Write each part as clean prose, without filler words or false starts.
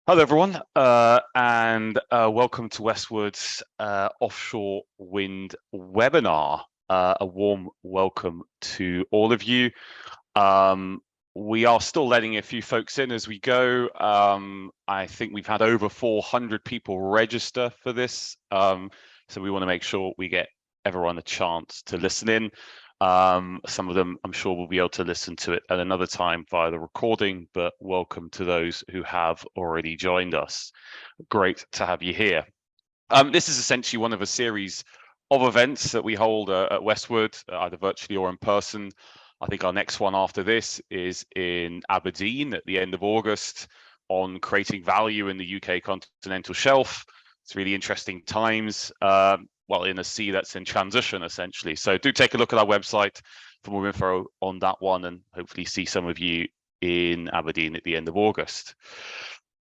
Hello, everyone, and welcome to Westwood's offshore wind webinar. A warm welcome to all of you. We are still letting a few folks in as we go. I think we've had over 400 people register for this, so we want to make sure we get everyone a chance to listen in. Some of them, I'm sure, will be able to listen to it at another time via the recording, but welcome to those who have already joined us. Great to have you here. This is essentially one of a series of events that we hold at Westwood, either virtually or in person. I think our next one after this is in Aberdeen at the end of August on creating value in the UK continental shelf. It's really interesting times. Well, in a sea that's in transition, essentially. So do take a look at our website for more info on that one, and hopefully see some of you in Aberdeen at the end of August.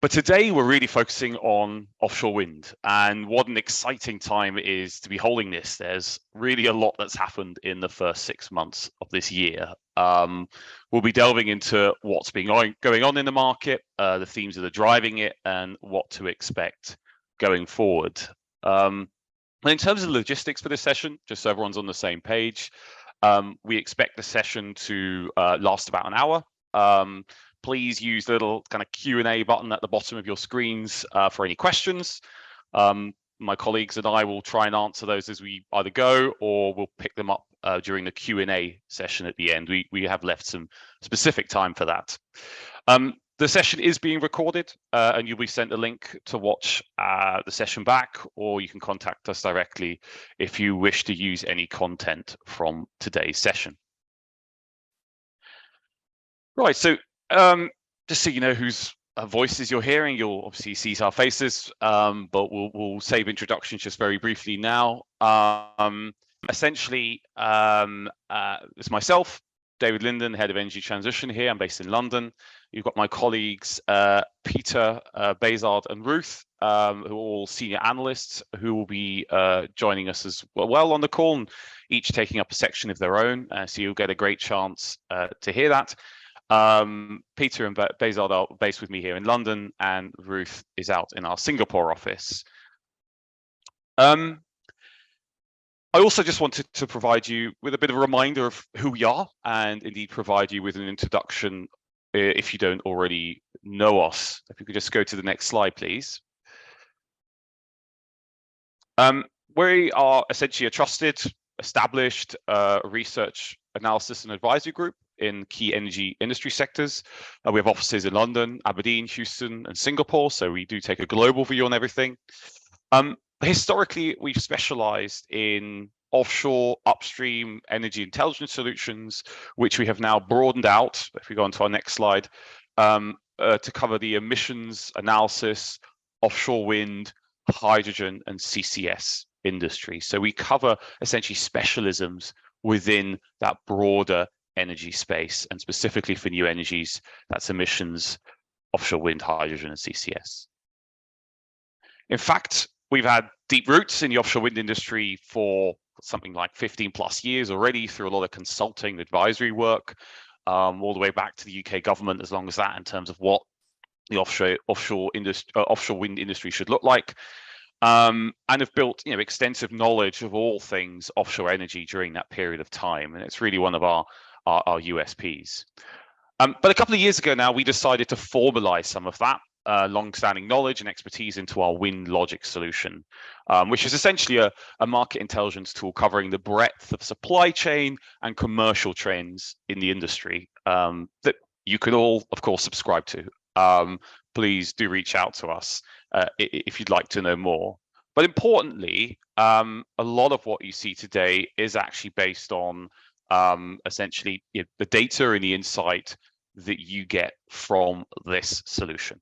But today we're really focusing on offshore wind, and what an exciting time it is to be holding this. There's really a lot that's happened in the first 6 months of this year. We'll be delving into what's been going on in the market, the themes that are driving it, and what to expect going forward. In terms of logistics for this session, just so everyone's on the same page, we expect the session to last about an hour. Please use the little kind of Q&A button at the bottom of your screens for any questions. My colleagues and I will try and answer those as we either go, or we'll pick them up during the Q&A session at the end. We have left some specific time for that. The session is being recorded, and you'll be sent a link to watch the session back, or you can contact us directly if you wish to use any content from today's session. Right, so just so you know whose voices you're hearing, you'll obviously see our faces, but we'll save introductions just very briefly now. Essentially, it's myself, David Linden, Head of Energy Transition here. I'm based in London. You've got my colleagues, Peter, Bezard, and Ruth, who are all senior analysts who will be joining us as well on the call, and each taking up a section of their own. So you'll get a great chance to hear that. Peter and Bezard are based with me here in London, and Ruth is out in our Singapore office. I also just wanted to provide you with a bit of a reminder of who we are, and indeed provide you with an introduction if you don't already know us. If you could just go to the next slide, please. We are essentially a trusted, established research, analysis and advisory group in key energy industry sectors. We have offices in London, Aberdeen, Houston, and Singapore, so we do take a global view on everything. Historically, we've specialized in offshore upstream energy intelligence solutions, which we have now broadened out, if we go on to our next slide, to cover the emissions analysis, offshore wind, hydrogen, and CCS industry. So we cover essentially specialisms within that broader energy space, and specifically for new energies, that's emissions, offshore wind, hydrogen, and CCS. In fact, we've had deep roots in the offshore wind industry for something like 15 plus years already, through a lot of consulting advisory work, all the way back to the UK government, as long as that, in terms of what the offshore wind industry should look like, and have built extensive knowledge of all things offshore energy during that period of time, and it's really one of our USPs. But a couple of years ago now, we decided to formalize some of that long-standing knowledge and expertise into our Wind Logic solution, which is essentially a market intelligence tool covering the breadth of supply chain and commercial trends in the industry that you can all, of course, subscribe to. Please do reach out to us if you'd like to know more. But importantly, a lot of what you see today is actually based on essentially the data and the insight that you get from this solution.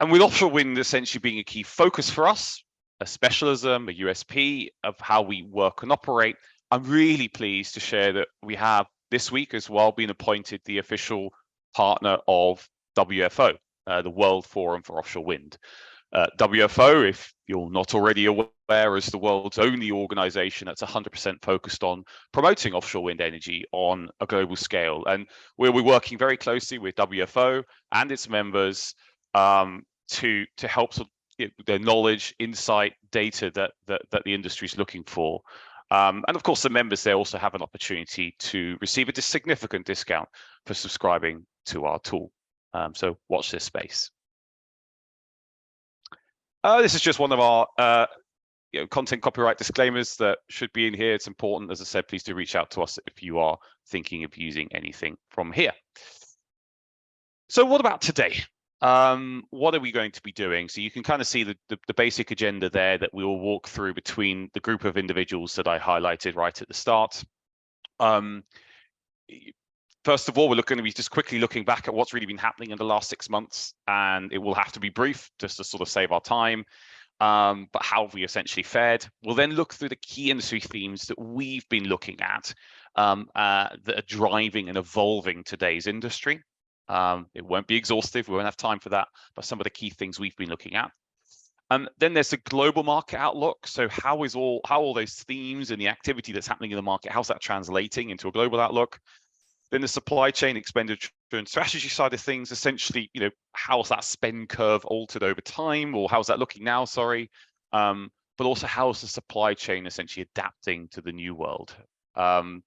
And with offshore wind essentially being a key focus for us, a specialism, a USP of how we work and operate, I'm really pleased to share that we have this week as well been appointed the official partner of WFO, the World Forum for Offshore Wind. WFO, if you're not already aware, is the world's only organization that's 100% focused on promoting offshore wind energy on a global scale. And we'll be working very closely with WFO and its members to help their knowledge, insight, data that the industry is looking for. And of course, the members there also have an opportunity to receive a significant discount for subscribing to our tool. So watch this space. This is just one of our content copyright disclaimers that should be in here. It's important. As I said, please do reach out to us if you are thinking of using anything from here. So what about today? What are we going to be doing? So you can kind of see the basic agenda there that we will walk through between the group of individuals that I highlighted right at the start. First of all, we're going to be just quickly looking back at what's really been happening in the last 6 months, and it will have to be brief just to sort of save our time. But how have we essentially fared? We'll then look through the key industry themes that we've been looking at that are driving and evolving today's industry. It won't be exhaustive. We won't have time for that, but some of the key things we've been looking at. Then there's the global market outlook. So how all those themes and the activity that's happening in the market, how's that translating into a global outlook? Then the supply chain expenditure and strategy side of things, essentially, how's that spend curve altered over time, or how's that looking now? Sorry, but also how's the supply chain essentially adapting to the new world? And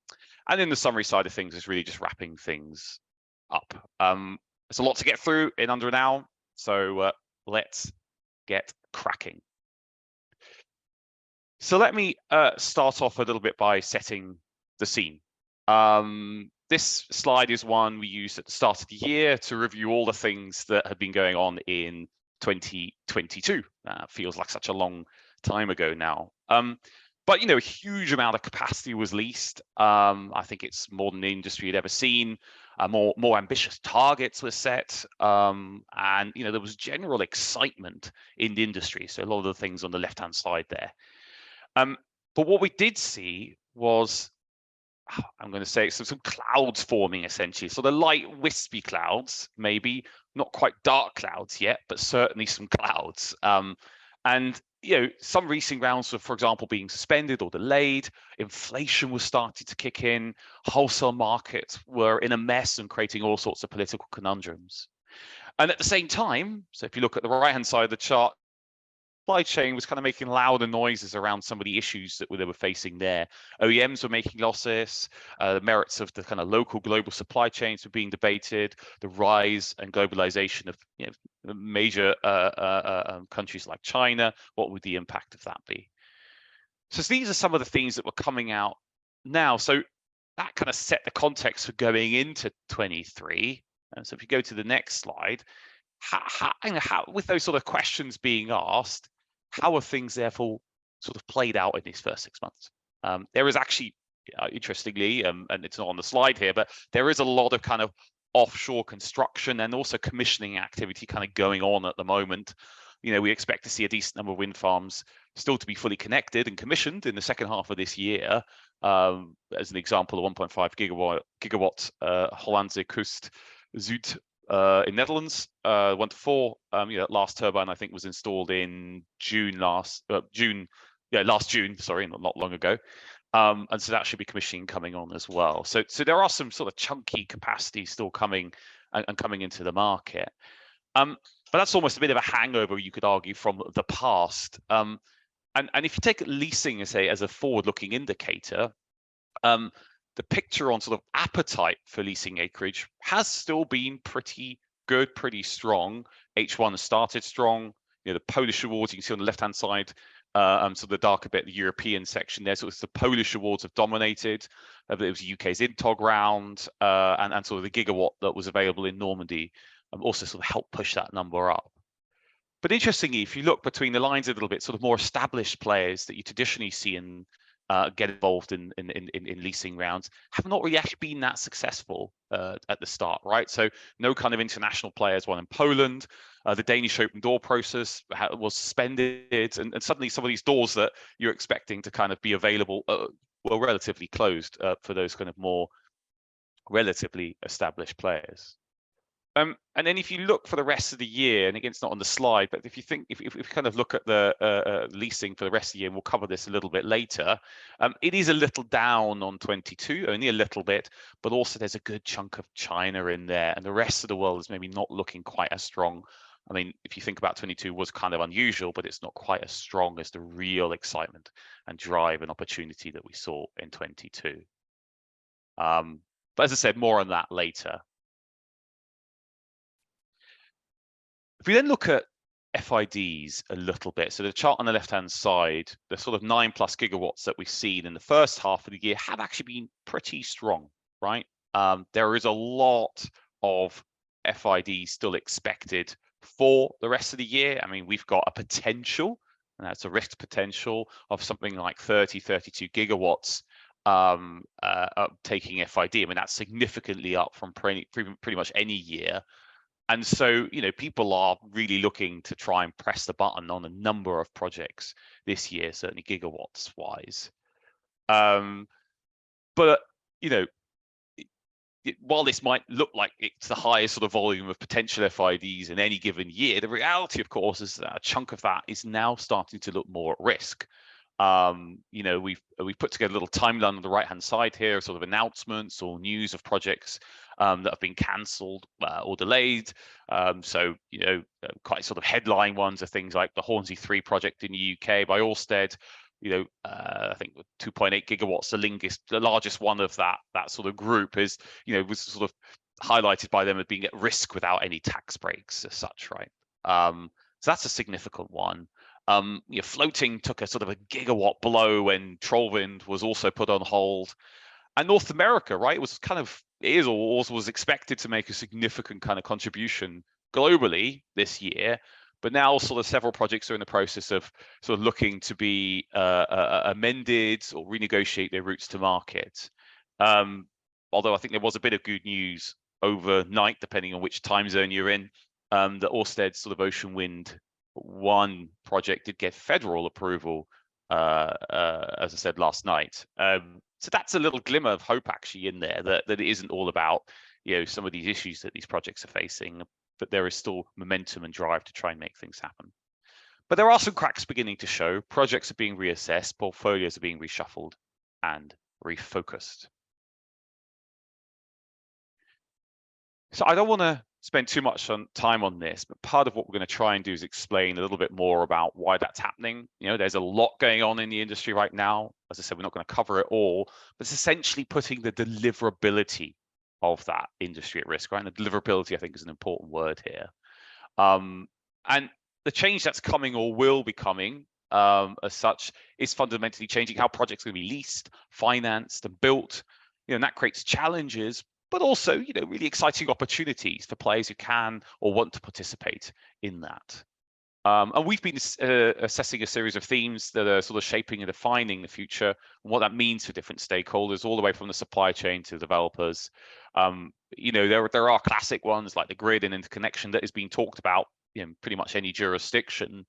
then the summary side of things is really just wrapping things up. There's a lot to get through in under an hour, so let's get cracking. So let me start off a little bit by setting the scene. This slide is one we used at the start of the year to review all the things that had been going on in 2022. Feels like such a long time ago now. But a huge amount of capacity was leased. I think it's more than the industry had ever seen. More ambitious targets were set, and there was general excitement in the industry. So a lot of the things on the left-hand side there. But what we did see was, I'm going to say, some clouds forming essentially. So the light wispy clouds, maybe not quite dark clouds yet, but certainly some clouds. And some leasing rounds were, for example, being suspended or delayed. Inflation was starting to kick in. Wholesale markets were in a mess and creating all sorts of political conundrums. And at the same time, so if you look at the right-hand side of the chart, supply chain was kind of making louder noises around some of the issues that they were facing there. OEMs were making losses. The merits of the kind of local global supply chains were being debated. The rise and globalization of major countries like China. What would the impact of that be? So these are some of the things that were coming out now. So that kind of set the context for going into 23. And so if you go to the next slide, how with those sort of questions being asked, how are things therefore sort of played out in these first 6 months? There is actually, interestingly, and it's not on the slide here, but there is a lot of kind of offshore construction and also commissioning activity kind of going on at the moment. We expect to see a decent number of wind farms still to be fully connected and commissioned in the second half of this year. As an example, a 1.5 gigawatt Hollandse Kust Zuid in Netherlands, 1 to 4. Last turbine I think was installed in last June. Sorry, not long ago. And so that should be commissioning coming on as well. So there are some sort of chunky capacity still coming and coming into the market. But that's almost a bit of a hangover, you could argue, from the past. And if you take leasing as a forward-looking indicator, the picture on sort of appetite for leasing acreage has still been pretty good, pretty strong. H1 started strong. The Polish awards you can see on the left-hand side, so the darker bit, the European section there. So it's the Polish awards have dominated. It was the UK's INTOG round, and sort of the gigawatt that was available in Normandy also sort of helped push that number up. But interestingly, if you look between the lines a little bit, sort of more established players that you traditionally see in get involved in leasing rounds have not really actually been that successful at the start, right? So no kind of international players won in Poland. The Danish open door process was suspended, and suddenly some of these doors that you're expecting to kind of be available were relatively closed for those kind of more relatively established players. And then if you look for the rest of the year, and again, it's not on the slide, but if you think, if we kind of look at the leasing for the rest of the year, and we'll cover this a little bit later, it is a little down on 22, only a little bit, but also there's a good chunk of China in there, and the rest of the world is maybe not looking quite as strong. I mean, if you think about 22 was kind of unusual, but it's not quite as strong as the real excitement and drive and opportunity that we saw in 22. But as I said, more on that later. If we then look at FIDs a little bit, so the chart on the left-hand side, the sort of 9+ gigawatts that we've seen in the first half of the year have actually been pretty strong, right? There is a lot of FIDs still expected for the rest of the year. I mean, we've got a potential, and that's a risk potential of something like 32 gigawatts taking FID. I mean, that's significantly up from pretty much any year. And so, people are really looking to try and press the button on a number of projects this year, certainly gigawatts wise. But, while this might look like it's the highest sort of volume of potential FIDs in any given year, the reality, of course, is that a chunk of that is now starting to look more at risk. We've put together a little timeline on the right-hand side here, sort of announcements or news of projects that have been cancelled or delayed. So, quite sort of headline ones are things like the Hornsey 3 project in the UK by Ørsted. I think 2.8 gigawatts, the largest one of that sort of group is, was sort of highlighted by them as being at risk without any tax breaks as such, right? So that's a significant one. Floating took a sort of a gigawatt blow when Trollwind was also put on hold. And North America, right, was expected to make a significant kind of contribution globally this year, but now sort of several projects are in the process of sort of looking to be amended or renegotiate their routes to market. Although I think there was a bit of good news overnight, depending on which time zone you're in, that Ørsted's sort of Ocean Wind 1 project did get federal approval, as I said last night. So that's a little glimmer of hope actually in there, that it isn't all about some of these issues that these projects are facing, but there is still momentum and drive to try and make things happen. But there are some cracks beginning to show. Projects are being reassessed, portfolios are being reshuffled and refocused. So I don't want to spend too much time on this, but part of what we're going to try and do is explain a little bit more about why that's happening. There's a lot going on in the industry right now. As I said, we're not going to cover it all, but it's essentially putting the deliverability of that industry at risk, right? And the deliverability, I think, is an important word here. And the change that's coming or will be coming as such is fundamentally changing how projects are going to be leased, financed, and built. And that creates challenges, but also, really exciting opportunities for players who can or want to participate in that. And we've been assessing a series of themes that are sort of shaping and defining the future and what that means for different stakeholders, all the way from the supply chain to developers. There are classic ones like the grid and interconnection that is being talked about in pretty much any jurisdiction.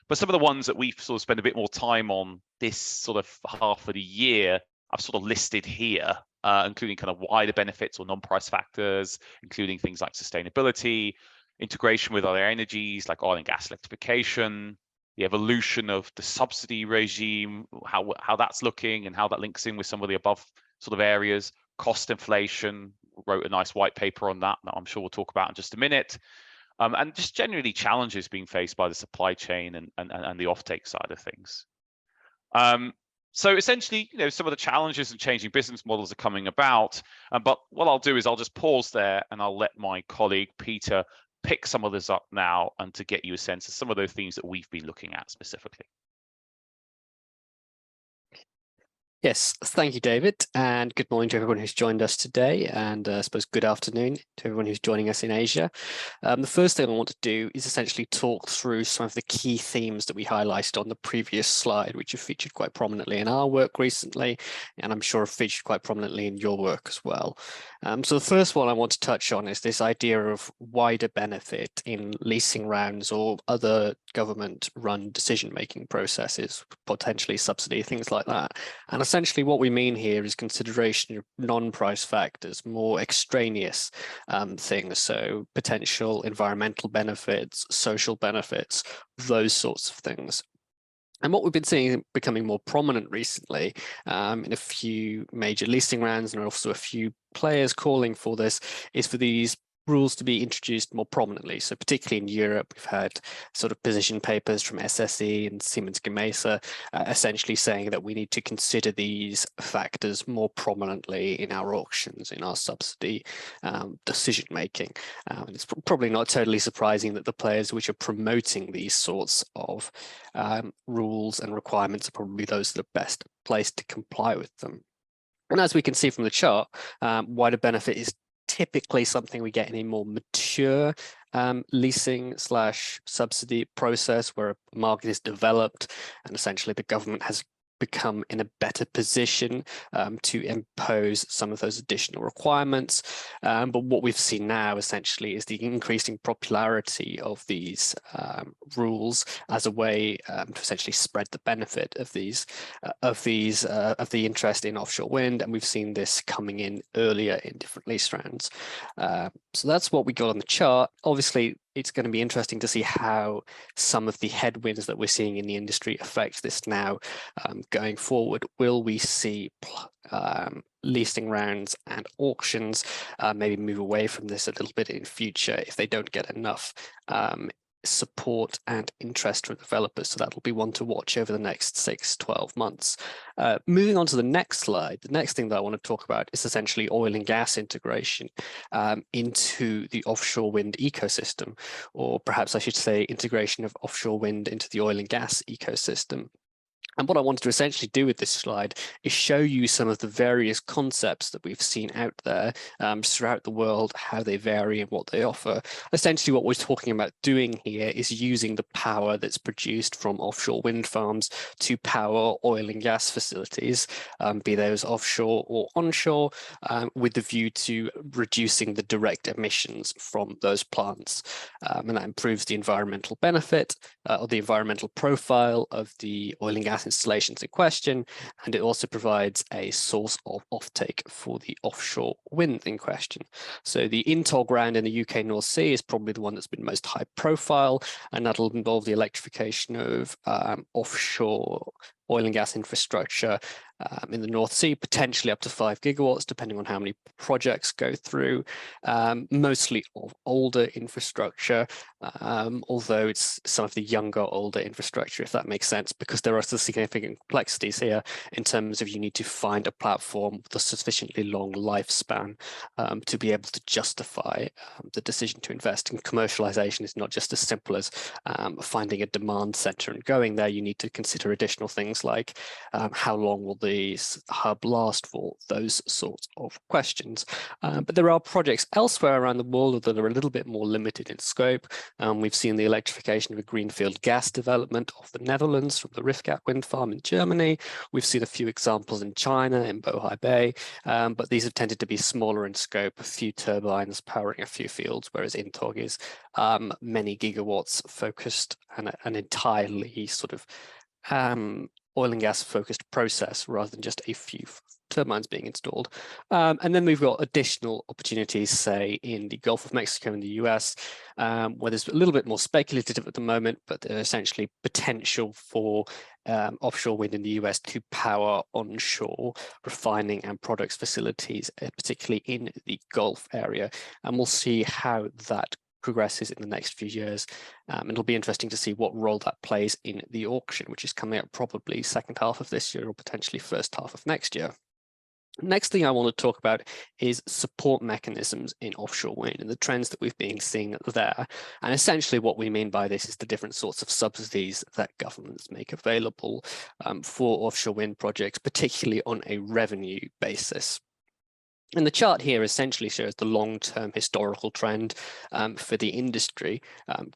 But some of the ones that we've sort of spent a bit more time on this sort of half of the year, I've sort of listed here, including kind of wider benefits or non-price factors, including things like sustainability, integration with other energies like oil and gas electrification, the evolution of the subsidy regime, how that's looking and how that links in with some of the above sort of areas, cost inflation, wrote a nice white paper on that I'm sure we'll talk about in just a minute, and just generally challenges being faced by the supply chain and the offtake side of things. So essentially, some of the challenges and changing business models are coming about. But what I'll do is I'll just pause there and I'll let my colleague Peter pick some of this up now and to get you a sense of some of those themes that we've been looking at specifically. Yes, thank you, David, and good morning to everyone who's joined us today, and I suppose good afternoon to everyone who's joining us in Asia. The first thing I want to do is essentially talk through some of the key themes that we highlighted on the previous slide, which have featured quite prominently in our work recently, and I'm sure have featured quite prominently in your work as well. So the first one I want to touch on is this idea of wider benefit in leasing rounds or other government-run decision-making processes, potentially subsidy, things like that. And essentially what we mean here is consideration of non-price factors, more extraneous things, so potential environmental benefits, social benefits, those sorts of things. And what we've been seeing becoming more prominent recently in a few major leasing rounds, and also a few players calling for this, is for these rules to be introduced more prominently. So particularly in Europe, we've had sort of position papers from SSE and Siemens Gamesa essentially saying that we need to consider these factors more prominently in our auctions, in our subsidy decision making. And it's probably not totally surprising that the players which are promoting these sorts of rules and requirements are probably those that are best placed to comply with them. And as we can see from the chart, wider benefit is typically something we get in a more mature leasing / subsidy process where a market is developed and essentially the government has become in a better position to impose some of those additional requirements. But what we've seen now essentially is the increasing popularity of these rules as a way to essentially spread the benefit of the interest in offshore wind, and we've seen this coming in earlier in different lease rounds. So that's what we got on the chart. Obviously, it's going to be interesting to see how some of the headwinds that we're seeing in the industry affect this now going forward. Will we see leasing rounds and auctions maybe move away from this a little bit in future if they don't get enough support and interest from developers? So that'll be one to watch over the next 6-12 months. Moving on to the next slide, the next thing that I want to talk about is essentially oil and gas integration into the offshore wind ecosystem, or perhaps I should say integration of offshore wind into the oil and gas ecosystem. And what I wanted to essentially do with this slide is show you some of the various concepts that we've seen out there throughout the world, how they vary and what they offer. Essentially, what we're talking about doing here is using the power that's produced from offshore wind farms to power oil and gas facilities, be those offshore or onshore, with the view to reducing the direct emissions from those plants. And that improves the environmental benefit or the environmental profile of the oil and gas installations in question, and it also provides a source of offtake for the offshore wind in question. So the INTOG round in the UK North Sea is probably the one that's been most high profile, and that'll involve the electrification of offshore oil and gas infrastructure in the North Sea, potentially up to 5 gigawatts, depending on how many projects go through, mostly of older infrastructure, although it's some of the younger, older infrastructure, if that makes sense, because there are still significant complexities here in terms of you need to find a platform with a sufficiently long lifespan to be able to justify the decision to invest. And commercialization is not just as simple as finding a demand center and going there. You need to consider additional things like how long will the hub last for, those sorts of questions. But there are projects elsewhere around the world that are a little bit more limited in scope. We've seen the electrification of a greenfield gas development of the Netherlands from the Rifkat wind farm in Germany. We've seen a few examples in China, in Bohai Bay, but these have tended to be smaller in scope, a few turbines powering a few fields, whereas INTOG is many gigawatts focused and an entirely sort of oil and gas focused process rather than just a few turbines being installed. And then we've got additional opportunities, say in the Gulf of Mexico in the US, where there's a little bit more speculative at the moment, but there's essentially potential for offshore wind in the US to power onshore refining and products facilities, particularly in the Gulf area. And we'll see how that progresses in the next few years. It'll be interesting to see what role that plays in the auction, which is coming up probably second half of this year or potentially first half of next year. Next thing I want to talk about is support mechanisms in offshore wind and the trends that we've been seeing there. And essentially what we mean by this is the different sorts of subsidies that governments make available for offshore wind projects, particularly on a revenue basis. And the chart here essentially shows the long-term historical trend for the industry.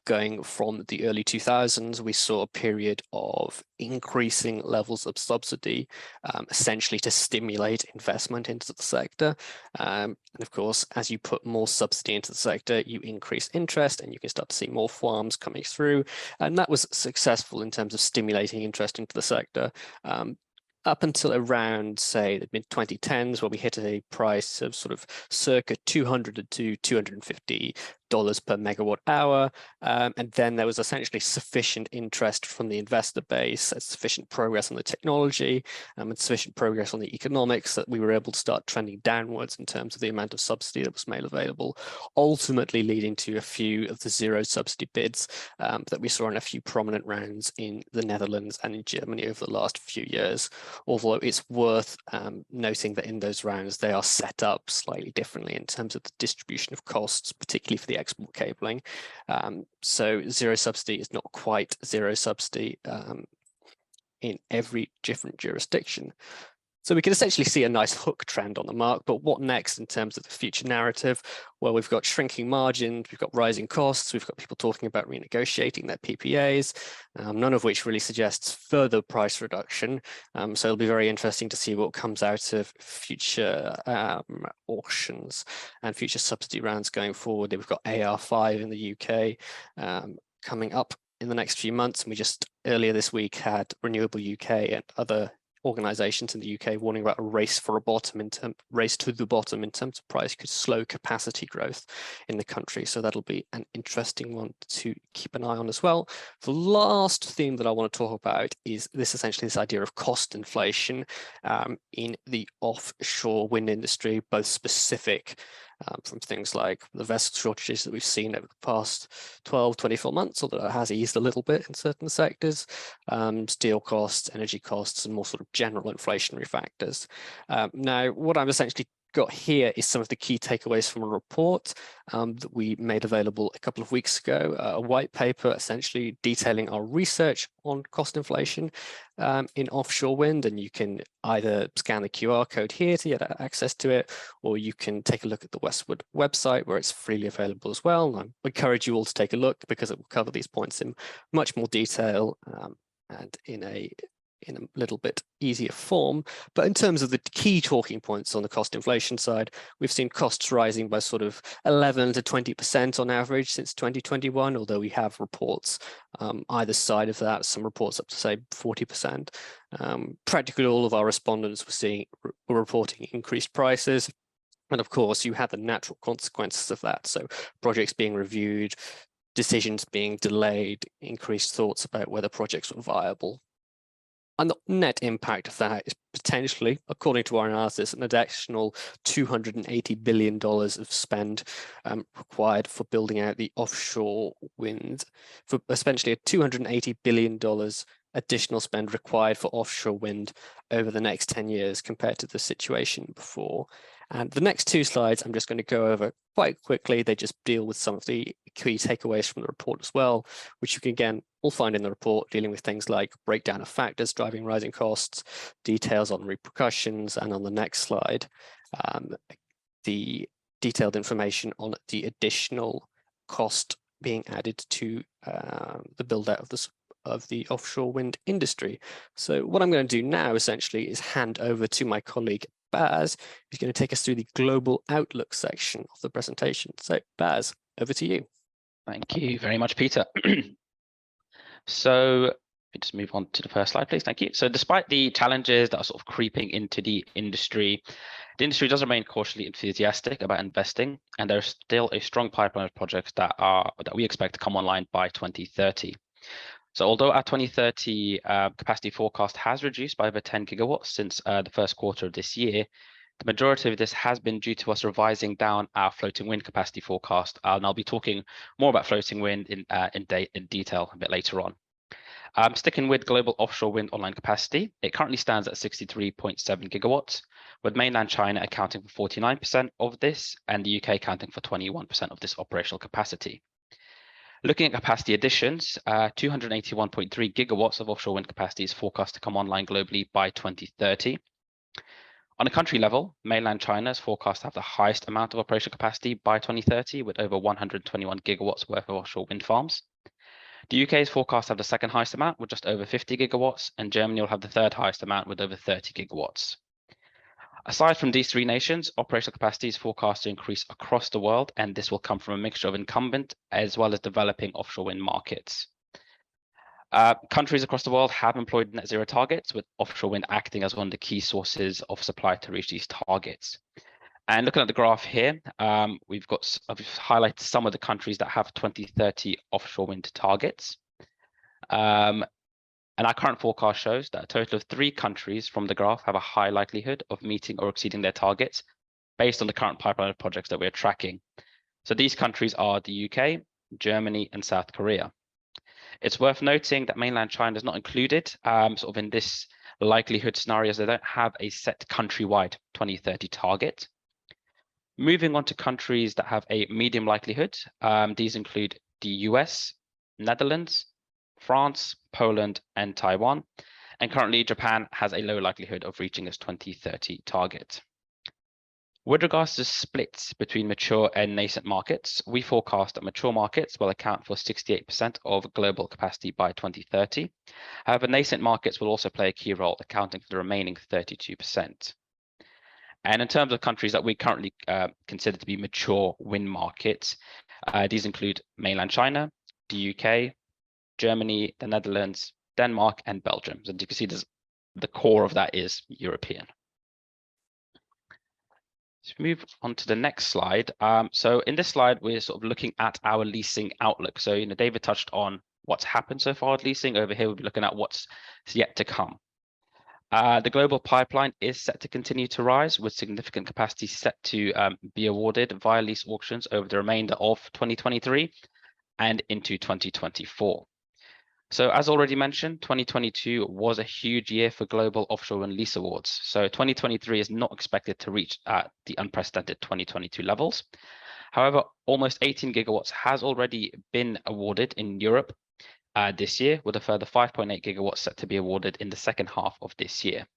Going from the early 2000s, we saw a period of increasing levels of subsidy, essentially to stimulate investment into the sector. And of course, as you put more subsidy into the sector, you increase interest and you can start to see more farms coming through. And that was successful in terms of stimulating interest into the sector. up until around, say, the mid-2010s, when we hit a price of sort of circa $200 to $250 per megawatt hour. And then there was essentially sufficient interest from the investor base, sufficient progress on the technology, and sufficient progress on the economics that we were able to start trending downwards in terms of the amount of subsidy that was made available, ultimately leading to a few of the zero subsidy bids that we saw in a few prominent rounds in the Netherlands and in Germany over the last few years. Although it's worth noting that in those rounds, they are set up slightly differently in terms of the distribution of costs, particularly for the export cabling. So zero subsidy is not quite zero subsidy in every different jurisdiction. So we can essentially see a nice hook trend on the mark, but what next in terms of the future narrative? Well, we've got shrinking margins, we've got rising costs, we've got people talking about renegotiating their PPAs, none of which really suggests further price reduction. So it'll be very interesting to see what comes out of future auctions and future subsidy rounds going forward. We've got AR5 in the UK coming up in the next few months, and we just earlier this week had Renewable UK and other organizations in the UK warning about a race to the bottom in terms of price could slow capacity growth in the country. So that'll be an interesting one to keep an eye on as well. The last theme that I want to talk about is this idea of cost inflation in the offshore wind industry, both specific from things like the vessel shortages that we've seen over the past 12, 24 months, although it has eased a little bit in certain sectors, steel costs, energy costs, and more sort of general inflationary factors. Now, what I've essentially got here is some of the key takeaways from a report that we made available a couple of weeks ago, a white paper essentially detailing our research on cost inflation in offshore wind, and you can either scan the QR code here to get access to it, or you can take a look at the Westwood website where it's freely available as well. And I encourage you all to take a look because it will cover these points in much more detail and in a little bit easier form. But in terms of the key talking points on the cost inflation side, we've seen costs rising by sort of 11 to 20% on average since 2021, although we have reports either side of that, some reports up to say 40%. Practically all of our respondents were reporting increased prices. And of course, you had the natural consequences of that. So projects being reviewed, decisions being delayed, increased thoughts about whether projects were viable. And the net impact of that is potentially, according to our analysis, an additional $280 billion of spend required for building out the offshore wind, for essentially a $280 billion additional spend required for offshore wind over the next 10 years compared to the situation before. And the next two slides I'm just going to go over quite quickly. They just deal with some of the key takeaways from the report as well, which you can again all find in the report, dealing with things like breakdown of factors driving rising costs, details on repercussions, and on the next slide, the detailed information on the additional cost being added to the build out of the offshore wind industry. So what I'm going to do now essentially is hand over to my colleague Baz, who's going to take us through the global outlook section of the presentation. So Baz, over to you. Thank you very much, Peter. So let me just move on to the first slide, please. Thank you. So despite the challenges that are sort of creeping into the industry does remain cautiously enthusiastic about investing, and there's still a strong pipeline of projects that we expect to come online by 2030. So although our 2030 capacity forecast has reduced by over 10 gigawatts since the first quarter of this year, the majority of this has been due to us revising down our floating wind capacity forecast. And I'll be talking more about floating wind in detail a bit later on. Sticking with global offshore wind online capacity, it currently stands at 63.7 gigawatts, with mainland China accounting for 49% of this and the UK accounting for 21% of this operational capacity. Looking at capacity additions, 281.3 gigawatts of offshore wind capacity is forecast to come online globally by 2030. On a country level, mainland China is forecast to have the highest amount of operational capacity by 2030, with over 121 gigawatts worth of offshore wind farms. The UK is forecast to have the second highest amount with just over 50 gigawatts, and Germany will have the third highest amount with over 30 gigawatts. Aside from these three nations, operational capacity is forecast to increase across the world, and this will come from a mixture of incumbent as well as developing offshore wind markets. Countries across the world have employed net zero targets, with offshore wind acting as one of the key sources of supply to reach these targets. And looking at the graph here, I've highlighted some of the countries that have 2030 offshore wind targets. And our current forecast shows that a total of 3 countries from the graph have a high likelihood of meeting or exceeding their targets based on the current pipeline of projects that we're tracking. So these countries are the UK, Germany, and South Korea. It's worth noting that mainland China is not included sort of in this likelihood scenario, as they don't have a set countrywide 2030 target. Moving on to countries that have a medium likelihood, these include the US, Netherlands, France, Poland, and Taiwan. And currently, Japan has a low likelihood of reaching its 2030 target. With regards to splits between mature and nascent markets, we forecast that mature markets will account for 68% of global capacity by 2030. However, nascent markets will also play a key role, accounting for the remaining 32%. And in terms of countries that we currently consider to be mature wind markets, these include mainland China, the UK, Germany, the Netherlands, Denmark, and Belgium. So you can see the core of that is European. Let's move on to the next slide. So in this slide, we're sort of looking at our leasing outlook. So, David touched on what's happened so far with leasing. Over here, we'll be looking at what's yet to come. The global pipeline is set to continue to rise, with significant capacity set to be awarded via lease auctions over the remainder of 2023 and into 2024. So as already mentioned, 2022 was a huge year for global offshore wind lease awards. So 2023 is not expected to reach the unprecedented 2022 levels. However, almost 18 gigawatts has already been awarded in Europe this year, with a further 5.8 gigawatts set to be awarded in the second half of this year.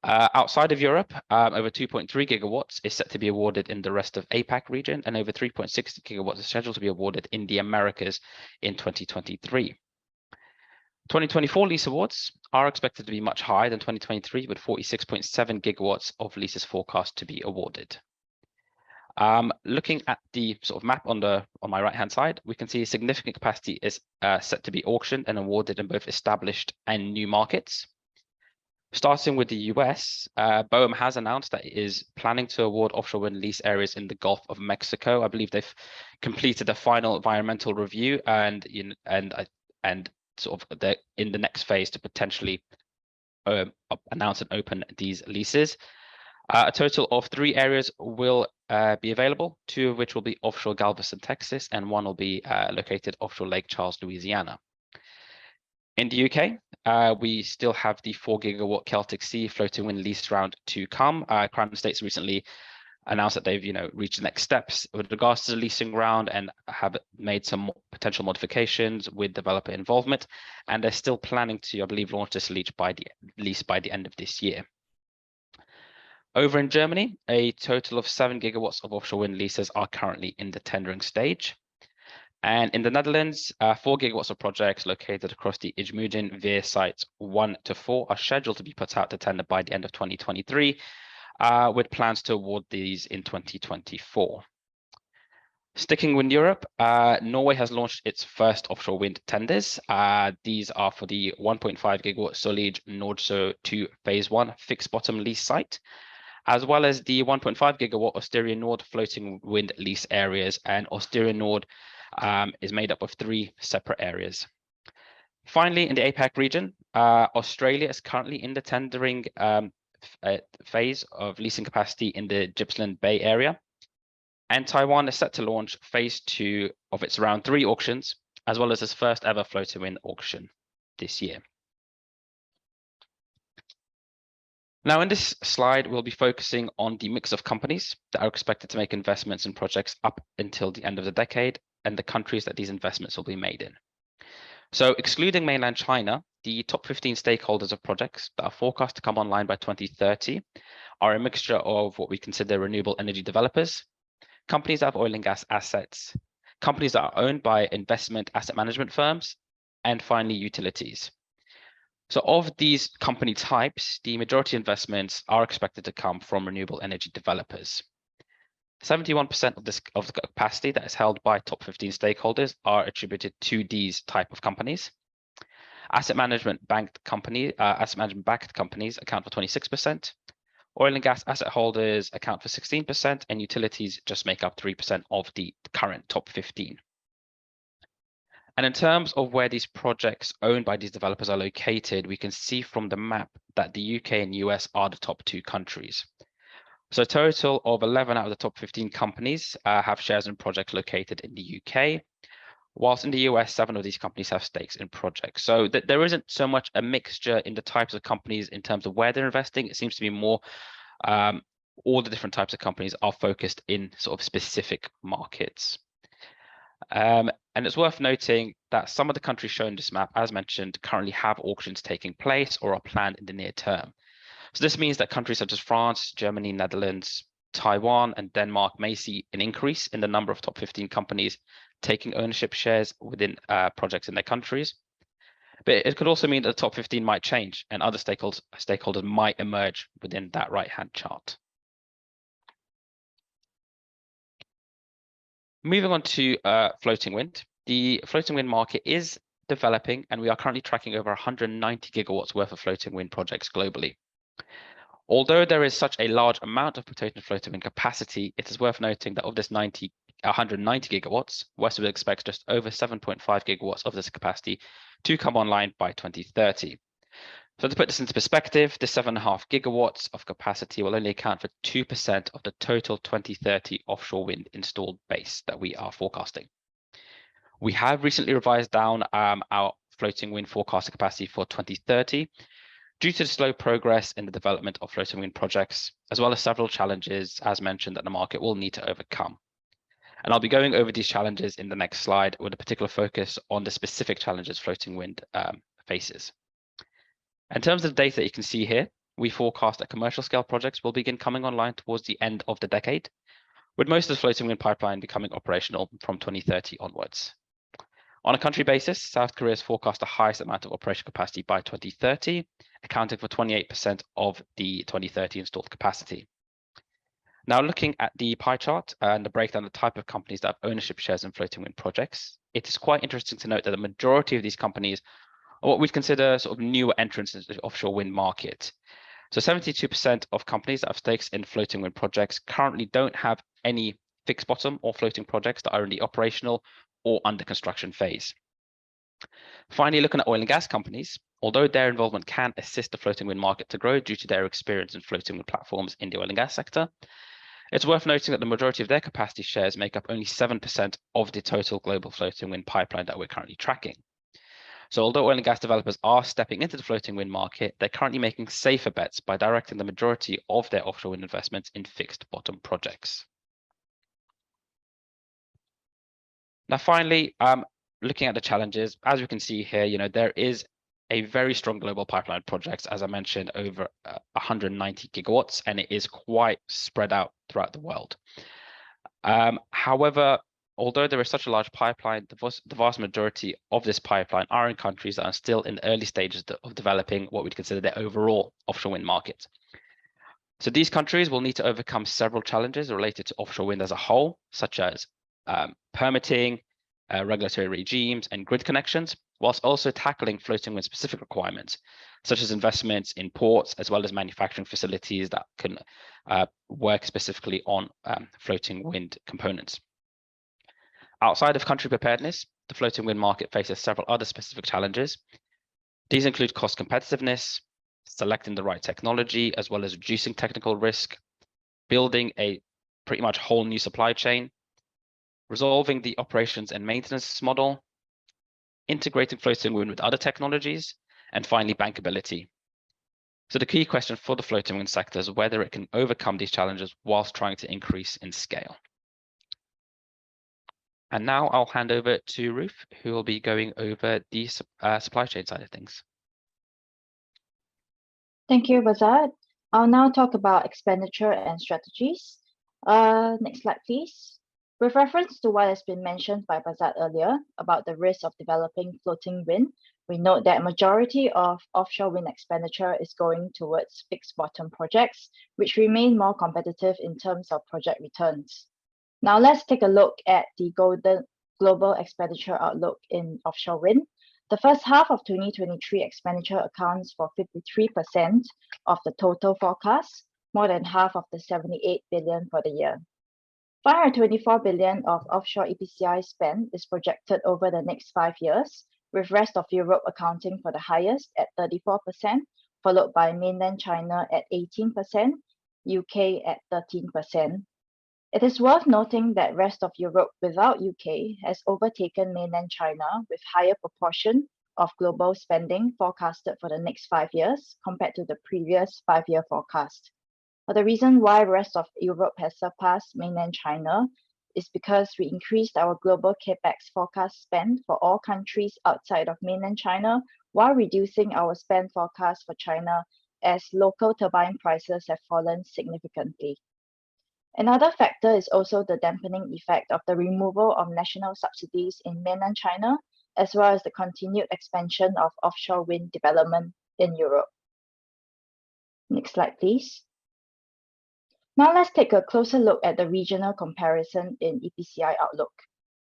Outside of Europe, over 2.3 gigawatts is set to be awarded in the rest of APAC region, and over 3.6 gigawatts is scheduled to be awarded in the Americas in 2023. 2024 lease awards are expected to be much higher than 2023, with 46.7 gigawatts of leases forecast to be awarded. Looking at the sort of map on my right-hand side, we can see significant capacity is set to be auctioned and awarded in both established and new markets. Starting with the US, BOEM has announced that it is planning to award offshore wind lease areas in the Gulf of Mexico. I believe they've completed a final environmental review and sort of they're in the next phase to potentially announce and open these leases. A total of 3 areas will be available, 2 of which will be offshore Galveston, Texas, and 1 will be located offshore Lake Charles, Louisiana. In the UK, we still have the 4 gigawatt Celtic Sea floating wind lease round to come. Crown States recently announced that they've reached the next steps with regards to the leasing round and have made some potential modifications with developer involvement, and they're still planning to, I believe, launch this lease by the end of this year. Over in Germany, a total of 7 gigawatts of offshore wind leases are currently in the tendering stage. And in the Netherlands, 4 gigawatts of projects located across the IJmuiden Veer sites 1 to 4 are scheduled to be put out to tender by the end of 2023. With plans to award these in 2024. Sticking with Europe, Norway has launched its first offshore wind tenders. These are for the 1.5 gigawatt Solid Nordsø 2 Phase 1 fixed bottom lease site, as well as the 1.5 gigawatt Osteria Nord floating wind lease areas. And Osteria Nord is made up of 3 separate areas. Finally, in the APAC region, Australia is currently in the tendering phase of leasing capacity in the Gippsland Bay area, and Taiwan is set to launch phase 2 of its round 3 auctions, as well as its first ever floating wind auction this year. Now in this slide, we'll be focusing on the mix of companies that are expected to make investments in projects up until the end of the decade and the countries that these investments will be made in. So excluding mainland China, the top 15 stakeholders of projects that are forecast to come online by 2030 are a mixture of what we consider renewable energy developers, companies that have oil and gas assets, companies that are owned by investment asset management firms, and finally utilities. So of these company types, the majority investments are expected to come from renewable energy developers. 71% of the capacity that is held by top 15 stakeholders are attributed to these type of companies. Asset management backed companies account for 26%. Oil and gas asset holders account for 16%, and utilities just make up 3% of the current top 15. And in terms of where these projects owned by these developers are located, we can see from the map that the UK and US are the top 2 countries. So a total of 11 out of the top 15 companies have shares in projects located in the UK, whilst in the US, 7 of these companies have stakes in projects. So there isn't so much a mixture in the types of companies in terms of where they're investing. It seems to be more all the different types of companies are focused in sort of specific markets. And it's worth noting that some of the countries shown in this map, as mentioned, currently have auctions taking place or are planned in the near term. So this means that countries such as France, Germany, Netherlands, Taiwan, and Denmark may see an increase in the number of top 15 companies taking ownership shares within projects in their countries. But it could also mean that the top 15 might change and other stakeholders might emerge within that right-hand chart. Moving on to floating wind. The floating wind market is developing, and we are currently tracking over 190 gigawatts worth of floating wind projects globally. Although there is such a large amount of potential floating wind capacity, it is worth noting that of this 190 gigawatts, Westwood expects just over 7.5 gigawatts of this capacity to come online by 2030. So to put this into perspective, the 7.5 gigawatts of capacity will only account for 2% of the total 2030 offshore wind installed base that we are forecasting. We have recently revised down our floating wind forecasted capacity for 2030 due to the slow progress in the development of floating wind projects, as well as several challenges, as mentioned, that the market will need to overcome. And I'll be going over these challenges in the next slide with a particular focus on the specific challenges floating wind faces. In terms of the data that you can see here, we forecast that commercial scale projects will begin coming online towards the end of the decade, with most of the floating wind pipeline becoming operational from 2030 onwards. On a country basis, South Korea has forecast the highest amount of operational capacity by 2030, accounting for 28% of the 2030 installed capacity. Now, looking at the pie chart and the breakdown of the type of companies that have ownership shares in floating wind projects, it is quite interesting to note that the majority of these companies are what we'd consider sort of newer entrants into the offshore wind market. So 72% of companies that have stakes in floating wind projects currently don't have any fixed bottom or floating projects that are in the operational or under construction phase. Finally, looking at oil and gas companies, although their involvement can assist the floating wind market to grow due to their experience in floating wind platforms in the oil and gas sector, it's worth noting that the majority of their capacity shares make up only 7% of the total global floating wind pipeline that we're currently tracking. So although oil and gas developers are stepping into the floating wind market, they're currently making safer bets by directing the majority of their offshore wind investments in fixed bottom projects. Now, finally, looking at the challenges, as we can see here, there is a very strong global pipeline of projects, as I mentioned, over 190 gigawatts, and it is quite spread out throughout the world. However, although there is such a large pipeline, the vast majority of this pipeline are in countries that are still in the early stages of developing what we'd consider their overall offshore wind market. So these countries will need to overcome several challenges related to offshore wind as a whole, such as permitting, regulatory regimes, and grid connections, whilst also tackling floating wind specific requirements, such as investments in ports, as well as manufacturing facilities that can work specifically on floating wind components. Outside of country preparedness, the floating wind market faces several other specific challenges. These include cost competitiveness, selecting the right technology, as well as reducing technical risk, building a pretty much whole new supply chain, resolving the operations and maintenance model, integrating floating wind with other technologies, and finally, bankability. So the key question for the floating wind sector is whether it can overcome these challenges whilst trying to increase in scale. And now I'll hand over to Ruth, who will be going over the supply chain side of things. Thank you, Bazat. I'll now talk about expenditure and strategies. Next slide, please. With reference to what has been mentioned by Bazat earlier about the risk of developing floating wind, we note that majority of offshore wind expenditure is going towards fixed bottom projects, which remain more competitive in terms of project returns. Now let's take a look at the global expenditure outlook in offshore wind. The first half of 2023 expenditure accounts for 53% of the total forecast, more than half of the 78 billion for the year. 524 billion of offshore EPCI spend is projected over the next 5 years, with rest of Europe accounting for the highest at 34%, followed by mainland China at 18%, UK at 13%. It is worth noting that rest of Europe without UK has overtaken mainland China with higher proportion of global spending forecasted for the next 5 years compared to the previous 5-year forecast. But the reason why rest of Europe has surpassed mainland China is because we increased our global capex forecast spend for all countries outside of mainland China, while reducing our spend forecast for China as local turbine prices have fallen significantly. Another factor is also the dampening effect of the removal of national subsidies in mainland China, as well as the continued expansion of offshore wind development in Europe. Next slide, please. Now let's take a closer look at the regional comparison in EPCI outlook.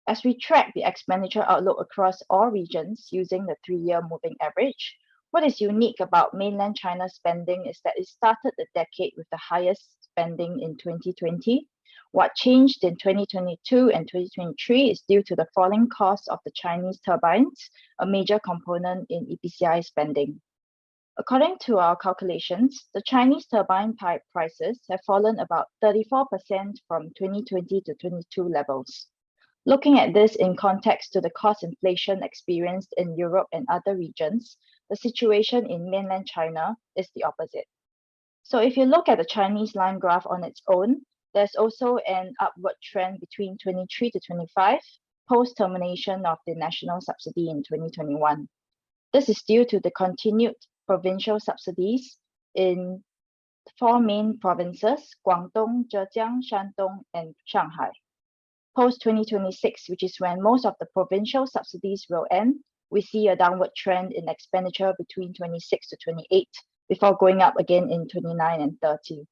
As we track the expenditure outlook across all regions using the 3-year moving average, what is unique about mainland China spending is that it started the decade with the highest spending in 2020. What changed in 2022 and 2023 is due to the falling cost of the Chinese turbines, a major component in EPCI spending. According to our calculations, the Chinese turbine pipe prices have fallen about 34% from 2020 to 22 levels. Looking at this in context to the cost inflation experienced in Europe and other regions, the situation in mainland China is the opposite. So if you look at the Chinese line graph on its own, there's also an upward trend between 23 to 25, post-termination of the national subsidy in 2021. This is due to the continued provincial subsidies in 4 main provinces, Guangdong, Zhejiang, Shandong, and Shanghai. Post-2026, which is when most of the provincial subsidies will end, we see a downward trend in expenditure between 26 to 28, before going up again in 29 and 30,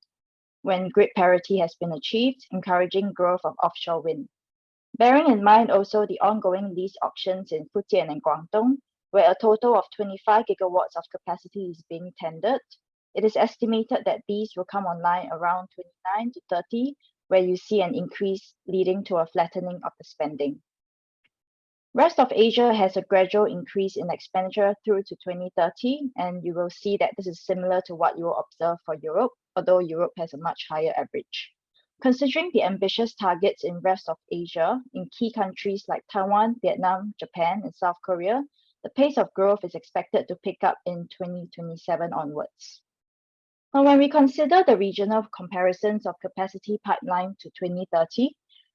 when grid parity has been achieved, encouraging growth of offshore wind. Bearing in mind also the ongoing lease auctions in Fujian and Guangdong, where a total of 25 gigawatts of capacity is being tendered, it is estimated that these will come online around 29 to 30, where you see an increase leading to a flattening of the spending. Rest of Asia has a gradual increase in expenditure through to 2030, and you will see that this is similar to what you will observe for Europe, although Europe has a much higher average. Considering the ambitious targets in rest of Asia, in key countries like Taiwan, Vietnam, Japan, and South Korea, the pace of growth is expected to pick up in 2027 onwards. Now, when we consider the regional comparisons of capacity pipeline to 2030,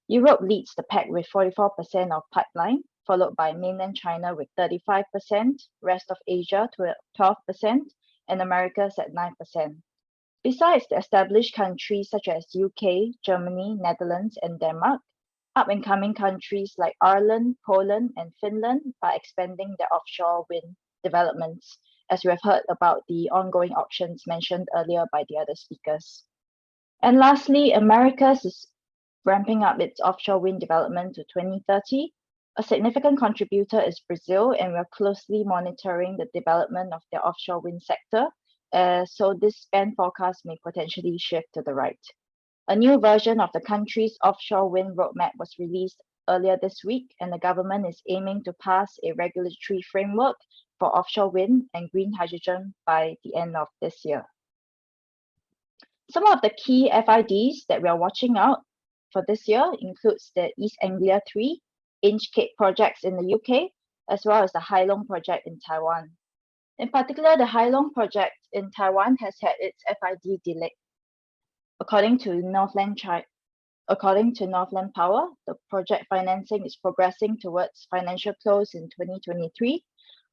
Europe leads the pack with 44% of pipeline, followed by mainland China with 35%, rest of Asia to 12%, and Americas at 9%. Besides the established countries such as UK, Germany, Netherlands, and Denmark, up-and-coming countries like Ireland, Poland, and Finland are expanding their offshore wind developments, as we have heard about the ongoing auctions mentioned earlier by the other speakers. And lastly, Americas is ramping up its offshore wind development to 2030. A significant contributor is Brazil, and we're closely monitoring the development of their offshore wind sector, so this spend forecast may potentially shift to the right. A new version of the country's offshore wind roadmap was released earlier this week, and the government is aiming to pass a regulatory framework for offshore wind and green hydrogen by the end of this year. Some of the key FIDs that we are watching out for this year includes the East Anglia 3, Inchcape projects in the UK, as well as the Hai Long project in Taiwan. In particular, the Hai Long project in Taiwan has had its FID delayed. According to Northland Power, the project financing is progressing towards financial close in 2023,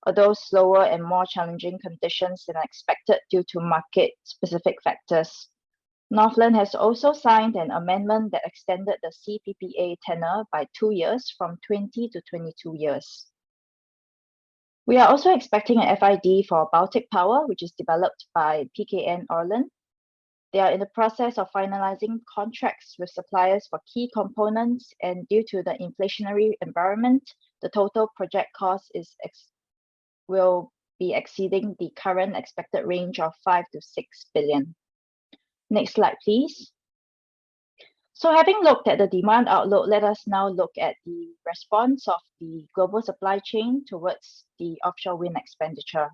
although slower and more challenging conditions than expected due to market-specific factors. Northland has also signed an amendment that extended the CPPA tenure by 2 years from 20 to 22 years. We are also expecting an FID for Baltic Power, which is developed by PKN Orlen. They are in the process of finalizing contracts with suppliers for key components, and due to the inflationary environment, the total project cost is will be exceeding the current expected range of 5 to 6 billion. Next slide, please. So having looked at the demand outlook, let us now look at the response of the global supply chain towards the offshore wind expenditure.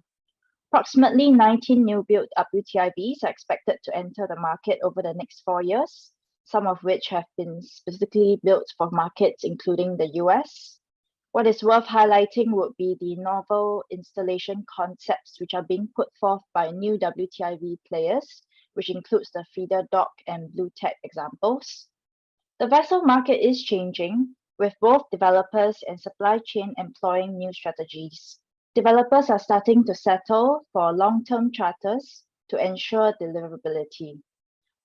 Approximately 19 new built WTIVs are expected to enter the market over the next 4 years, some of which have been specifically built for markets including the US. What is worth highlighting would be the novel installation concepts which are being put forth by new WTIV players, which includes the feeder dock and blue tech examples. The vessel market is changing, with both developers and supply chain employing new strategies. Developers are starting to settle for long-term charters to ensure deliverability.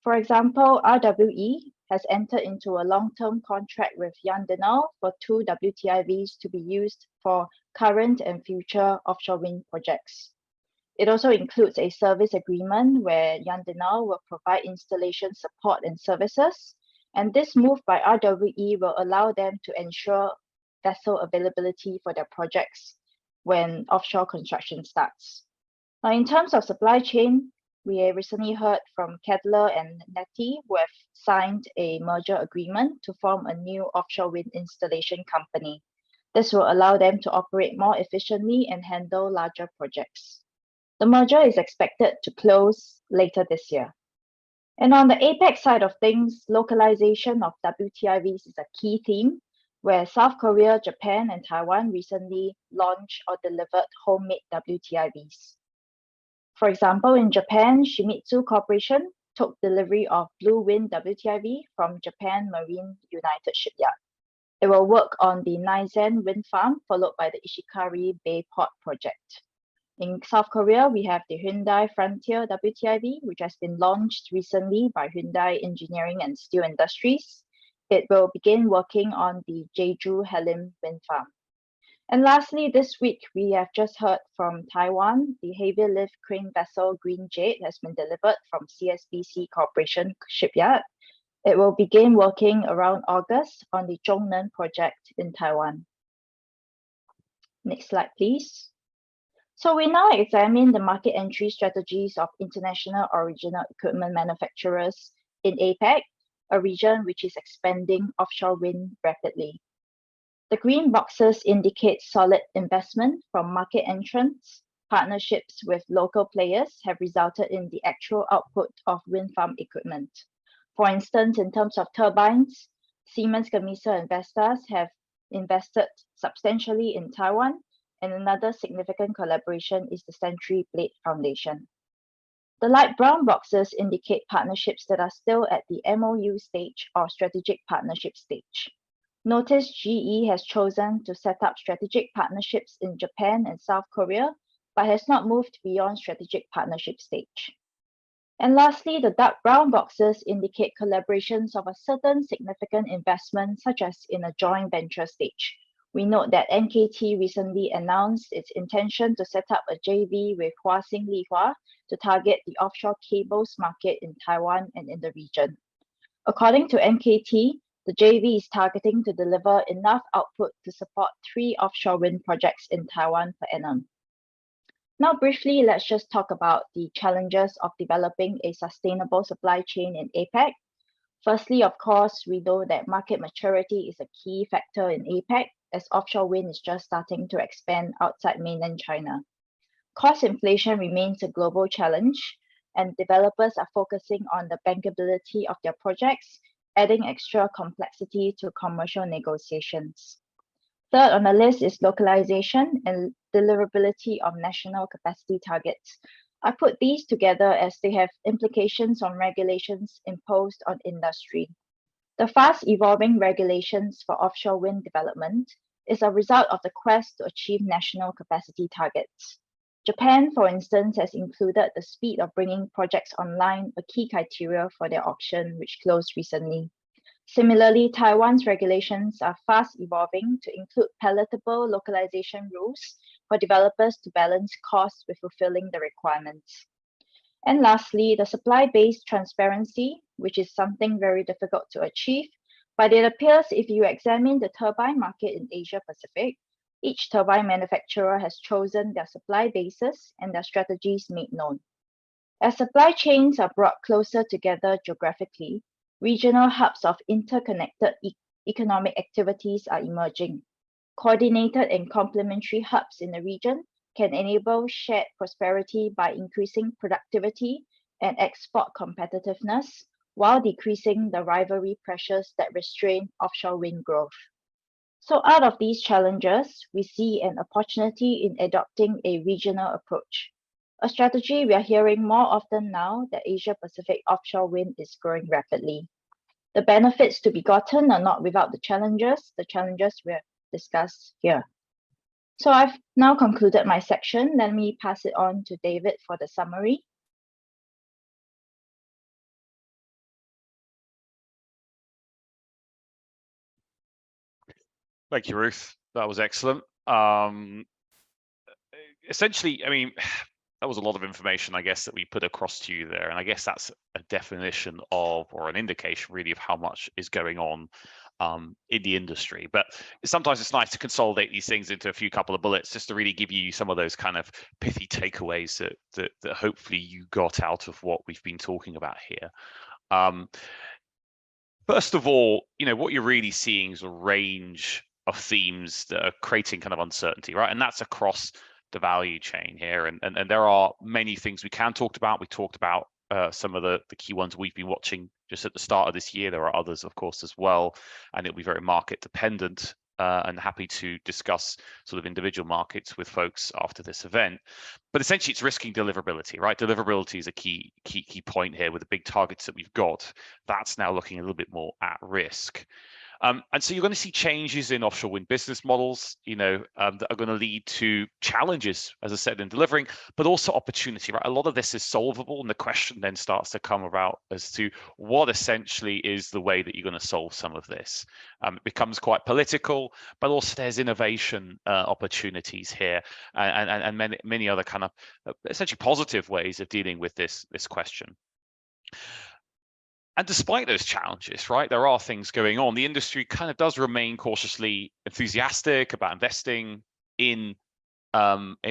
For example, RWE has entered into a long-term contract with Jan de Nul for 2 WTIVs to be used for current and future offshore wind projects. It also includes a service agreement where Jan de Nul will provide installation support and services, and this move by RWE will allow them to ensure vessel availability for their projects when offshore construction starts. Now, in terms of supply chain, we recently heard from Kedler and Netty, who have signed a merger agreement to form a new offshore wind installation company. This will allow them to operate more efficiently and handle larger projects. The merger is expected to close later this year. And on the APEC side of things, localization of WTIVs is a key theme, where South Korea, Japan, and Taiwan recently launched or delivered homemade WTIVs. For example, in Japan, Shimizu Corporation took delivery of Blue Wind WTIV from Japan Marine United Shipyard. It will work on the Naizen wind farm, followed by the Ishikari Bay Port project. In South Korea, we have the Hyundai Frontier WTIV, which has been launched recently by Hyundai Engineering and Steel Industries. It will begin working on the Jeju Helim wind farm. And lastly, this week, we have just heard from Taiwan. The heavy lift crane vessel Green Jade has been delivered from CSBC Corporation Shipyard. It will begin working around August on the Zhongnan project in Taiwan. Next slide, please. So we now examine the market entry strategies of international original equipment manufacturers in APEC, a region which is expanding offshore wind rapidly. The green boxes indicate solid investment from market entrants. Partnerships with local players have resulted in the actual output of wind farm equipment. For instance, in terms of turbines, Siemens Gamesa and Vestas have invested substantially in Taiwan, and another significant collaboration is the Century Blade Foundation. The light brown boxes indicate partnerships that are still at the MOU stage or strategic partnership stage. Notice GE has chosen to set up strategic partnerships in Japan and South Korea, but has not moved beyond strategic partnership stage. And lastly, the dark brown boxes indicate collaborations of a certain significant investment, such as in a joint venture stage. We note that NKT recently announced its intention to set up a JV with Huasing Lihua to target the offshore cables market in Taiwan and in the region. According to NKT, the JV is targeting to deliver enough output to support 3 offshore wind projects in Taiwan per annum. Now, briefly, let's just talk about the challenges of developing a sustainable supply chain in APEC. Firstly, of course, we know that market maturity is a key factor in APEC, as offshore wind is just starting to expand outside mainland China. Cost inflation remains a global challenge, and developers are focusing on the bankability of their projects, adding extra complexity to commercial negotiations. Third on the list is localization and deliverability of national capacity targets. I put these together as they have implications on regulations imposed on industry. The fast evolving regulations for offshore wind development is a result of the quest to achieve national capacity targets. Japan, for instance, has included the speed of bringing projects online a key criteria for their auction, which closed recently. Similarly, Taiwan's regulations are fast evolving to include palatable localization rules for developers to balance costs with fulfilling the requirements. And lastly, the supply-based transparency, which is something very difficult to achieve, but it appears if you examine the turbine market in Asia Pacific, Each turbine manufacturer has chosen their supply bases and their strategies made known. As supply chains are brought closer together geographically, regional hubs of interconnected economic activities are emerging. Coordinated and complementary hubs in the region can enable shared prosperity by increasing productivity and export competitiveness while decreasing the rivalry pressures that restrain offshore wind growth. So out of these challenges, we see an opportunity in adopting a regional approach, a strategy we are hearing more often now that Asia-Pacific offshore wind is growing rapidly. The benefits to be gotten are not without the challenges we have discussed here. So I've now concluded my section. Let me pass it on to David for the summary. Thank you, Ruth. That was excellent. Essentially, I mean, that was a lot of information, I guess, that we put across to you there. And I guess that's a definition of, or an indication really, of how much is going on in the industry. But sometimes it's nice to consolidate these things into a few couple of bullets just to really give you some of those kind of pithy takeaways that hopefully you got out of what we've been talking about here. First of all, what you're really seeing is a range of themes that are creating kind of uncertainty, right? And that's across the value chain here. And there are many things we can talk about. We talked about some of the key ones we've been watching just at the start of this year. There are others, of course, as well, and it'll be very market dependent. And happy to discuss sort of individual markets with folks after this event. But essentially, it's risking deliverability, right? Deliverability is a key point here with the big targets that we've got. That's now looking a little bit more at risk. And so you're going to see changes in offshore wind business models, that are going to lead to challenges, as I said, in delivering, but also opportunity, right? A lot of this is solvable, and the question then starts to come about as to what essentially is the way that you're going to solve some of this. It becomes quite political, but also there's innovation opportunities here, and many other kind of essentially positive ways of dealing with this question. And despite those challenges, right, there are things going on. The industry kind of does remain cautiously enthusiastic about investing in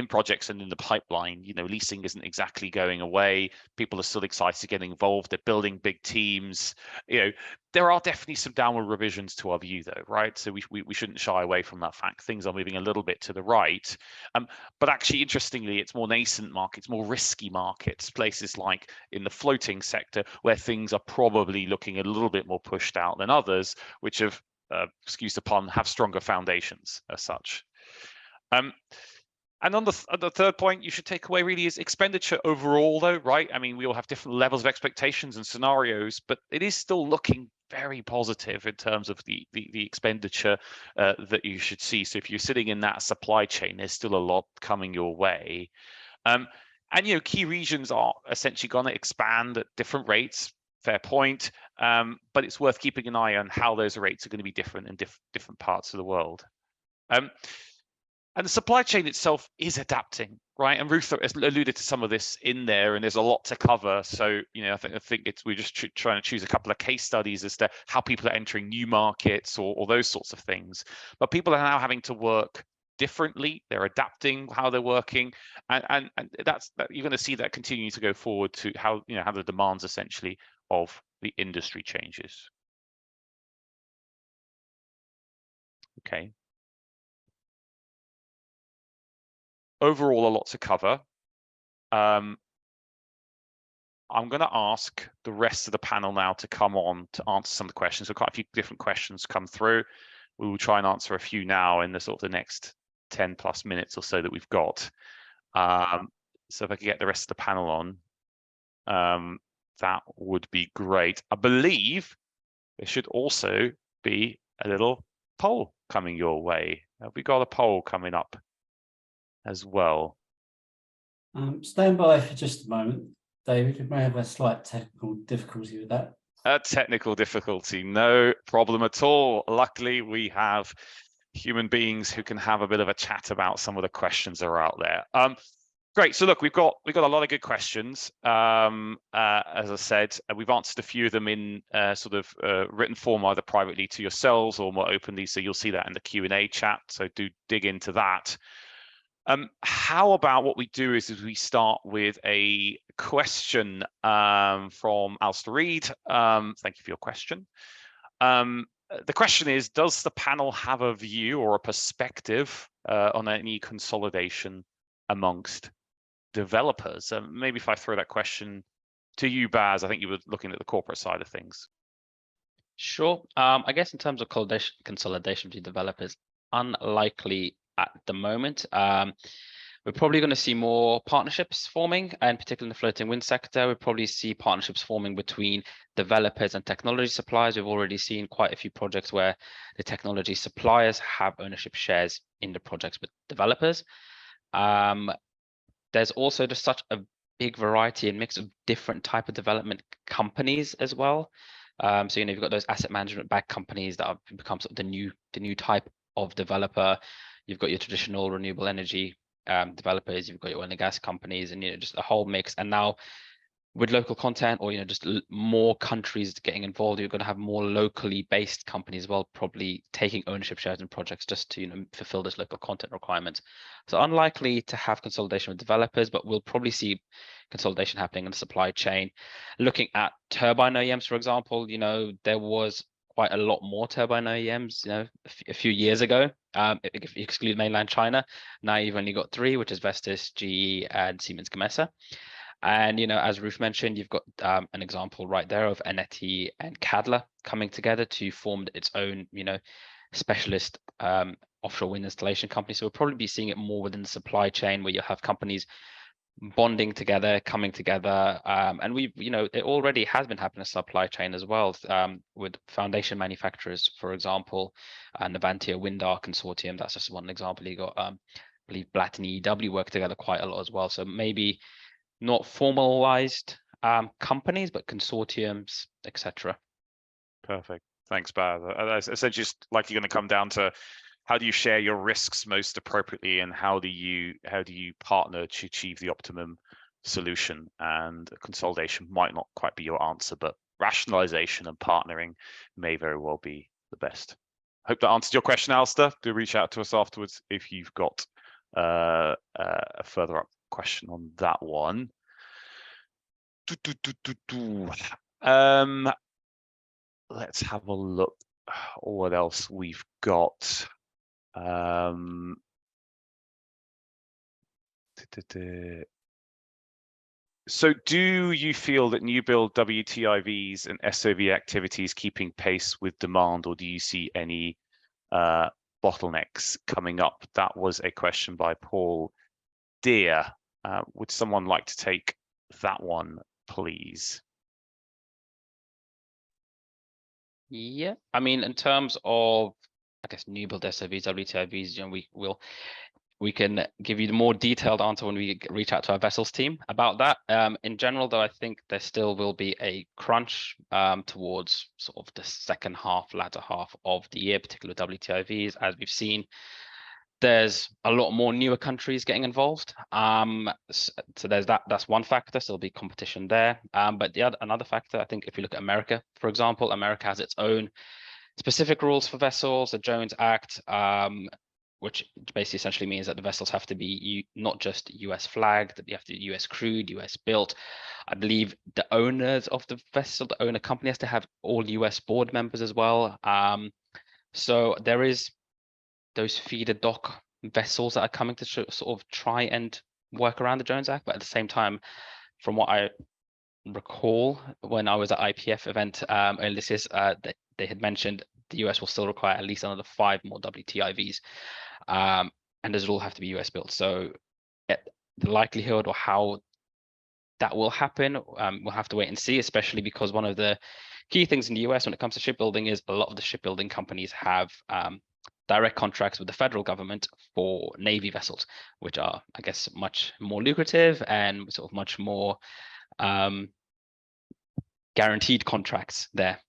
projects and in the pipeline. Leasing isn't exactly going away. People are still excited to get involved. They're building big teams. There are definitely some downward revisions to our view, though, right? So we shouldn't shy away from that fact. Things are moving a little bit to the right. But actually, interestingly, it's more nascent markets, more risky markets, places like in the floating sector, where things are probably looking a little bit more pushed out than others, which have, excuse the pun, have stronger foundations as such. And on the third point you should take away really is expenditure overall, though, right? I mean, we all have different levels of expectations and scenarios, but it is still looking very positive in terms of the expenditure that you should see. So if you're sitting in that supply chain, there's still a lot coming your way. And key regions are essentially going to expand at different rates. Fair point, but it's worth keeping an eye on how those rates are going to be different in different parts of the world. And the supply chain itself is adapting, right? And Ruth has alluded to some of this in there, and there's a lot to cover. So, I think we're just trying to choose a couple of case studies as to how people are entering new markets or those sorts of things. But people are now having to work differently. They're adapting how they're working, and that's you're going to see that continuing to go forward to how how the demands essentially of the industry changes. Okay. Overall, a lot to cover. I'm going to ask the rest of the panel now to come on to answer some of the questions. So quite a few different questions come through. We will try and answer a few now in the sort of the next 10 plus minutes or so that we've got. So if I could get the rest of the panel on, that would be great. I believe there should also be a little poll coming your way. Have we got a poll coming up as well? Stand by for just a moment, David. We may have a slight technical difficulty with that. A technical difficulty, no problem at all. Luckily, we have human beings who can have a bit of a chat about some of the questions that are out there. Great. So look, we've got a lot of good questions. As I said, we've answered a few of them in sort of written form, either privately to yourselves or more openly. So you'll see that in the Q&A chat. So do dig into that. How about what we do is we start with a question from Alistair Reed. Thank you for your question. The question is, does the panel have a view or a perspective on any consolidation amongst developers? Maybe if I throw that question to you, Baz, I think you were looking at the corporate side of things. Sure. I guess in terms of consolidation to developers, unlikely at the moment. We're probably going to see more partnerships forming, and particularly in the floating wind sector, we'll probably see partnerships forming between developers and technology suppliers. We've already seen quite a few projects where the technology suppliers have ownership shares in the projects with developers. There's also just such a big variety and mix of different type of development companies as well. So you've got those asset management backed companies that have become sort of the new type of developer. You've got your traditional renewable energy developers, you've got your oil and gas companies, and just a whole mix. And now with local content, or just more countries getting involved, you're going to have more locally based companies as well, probably taking ownership shares in projects just to fulfill this local content requirements. So unlikely to have consolidation with developers, but we'll probably see consolidation happening in the supply chain. Looking at turbine OEMs, for example, there was quite a lot more turbine OEMs, a few years ago. If you exclude mainland China, now you've only got 3, which is Vestas, GE, and Siemens Gamesa. And as Ruth mentioned, you've got an example right there of Eneti and Cadler coming together to form its own, specialist offshore wind installation company. So we'll probably be seeing it more within the supply chain, where you'll have companies bonding together, coming together, and it already has been happening in supply chain as well, with foundation manufacturers, for example, Navantia Windar Consortium. That's just one example. You got, I believe, Blatt and EW work together quite a lot as well. So maybe not formalized companies, but consortiums, etc. Perfect. Thanks, Baz. Essentially, just like you're going to come down to how do you share your risks most appropriately, and how do you partner to achieve the optimum solution? And consolidation might not quite be your answer, but rationalization and partnering may very well be the best. Hope that answered your question, Alistair. Do reach out to us afterwards if you've got a further up question on that one. Let's have a look what else we've got. So do you feel that new build WTIVs and SOV activities keeping pace with demand, or do you see any bottlenecks coming up? That was a question by Paul Deere. Would someone like to take that one, please? Yeah, I mean, in terms of, I guess, new build SOVs, WTIVs, we can give you the more detailed answer when we reach out to our vessels team about that. In general, though, I think there still will be a crunch towards sort of the second half, latter half of the year, particularly WTIVs, as we've seen. There's a lot more newer countries getting involved. So there's that's one factor. So there'll be competition there. But another factor, I think, if you look at America, for example, America has its own specific rules for vessels, the Jones Act, which basically essentially means that the vessels have to be not just US flagged, that you have to be US crewed, US built. I believe the owners of the vessel, the owner company, has to have all US board members as well. So there is those feeder dock vessels that are coming to sort of try and work around the Jones Act, but at the same time, from what I recall when I was at IPF event earlier this year, they had mentioned the US will still require at least another 5 more WTIVs, and those will all have to be US built. So the likelihood or how that will happen, we'll have to wait and see, especially because one of the key things in the US when it comes to shipbuilding is a lot of the shipbuilding companies have direct contracts with the federal government for Navy vessels, which are, I guess, much more lucrative and sort of much more guaranteed contracts there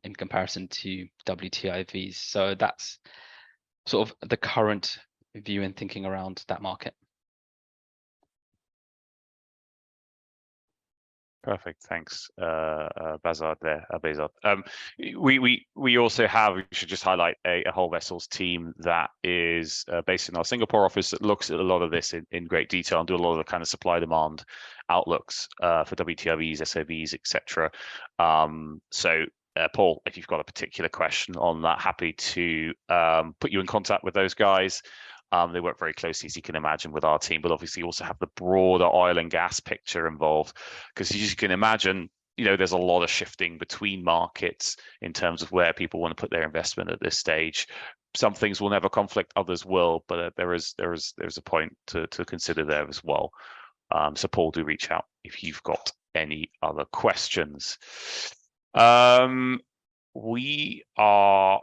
in comparison to WTIVs. So that's sort of the current view and thinking around that market. Perfect. Thanks, Bazard there, Bazard. We also have, we should just highlight a whole vessels team that is based in our Singapore office that looks at a lot of this in great detail and do a lot of the kind of supply demand outlooks for WTIVs, SOVs, etc. So Paul, if you've got a particular question on that, happy to put you in contact with those guys. They work very closely, as you can imagine, with our team, but obviously also have the broader oil and gas picture involved, because as you can imagine, there's a lot of shifting between markets in terms of where people want to put their investment at this stage. Some things will never conflict, others will, but there's a point to consider there as well. So Paul, do reach out if you've got any other questions. We are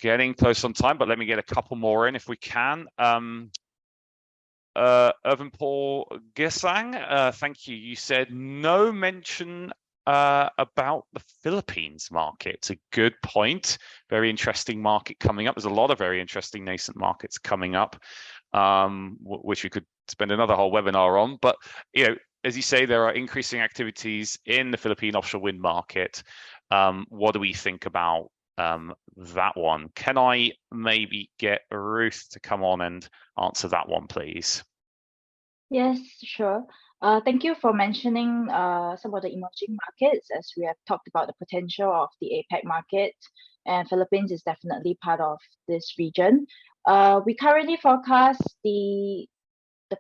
getting close on time, but let me get a couple more in if we can. Irvin Paul Gesang, thank you. You said no mention about the Philippines market. It's a good point. Very interesting market coming up. There's a lot of very interesting nascent markets coming up, which we could spend another whole webinar on. But as you say, there are increasing activities in the Philippine offshore wind market. What do we think about that one? Can I maybe get Ruth to come on and answer that one, please? Yes, sure. Thank you for mentioning some of the emerging markets, as we have talked about the potential of the APEC market, and Philippines is definitely part of this region. We currently forecast the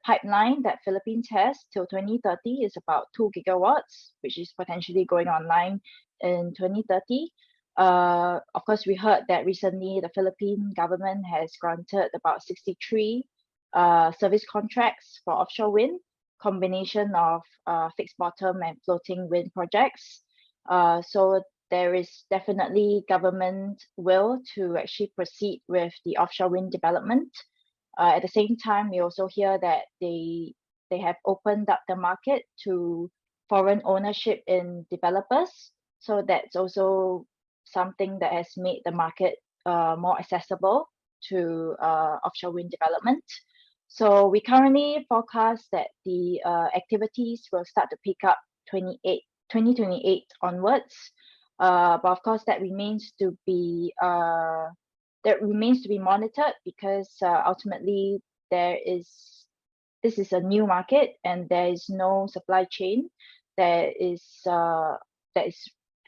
pipeline that Philippines has till 2030 is about 2 gigawatts, which is potentially going online in 2030. Of course, we heard that recently the Philippine government has granted about 63 service contracts for offshore wind, combination of fixed bottom and floating wind projects. So there is definitely government will to actually proceed with the offshore wind development. At the same time, we also hear that they have opened up the market to foreign ownership in developers. So that's also something that has made the market more accessible to offshore wind development. So we currently forecast that the activities will start to pick up 2028 onwards. But of course, that remains to be monitored, because ultimately this is a new market and there is no supply chain that is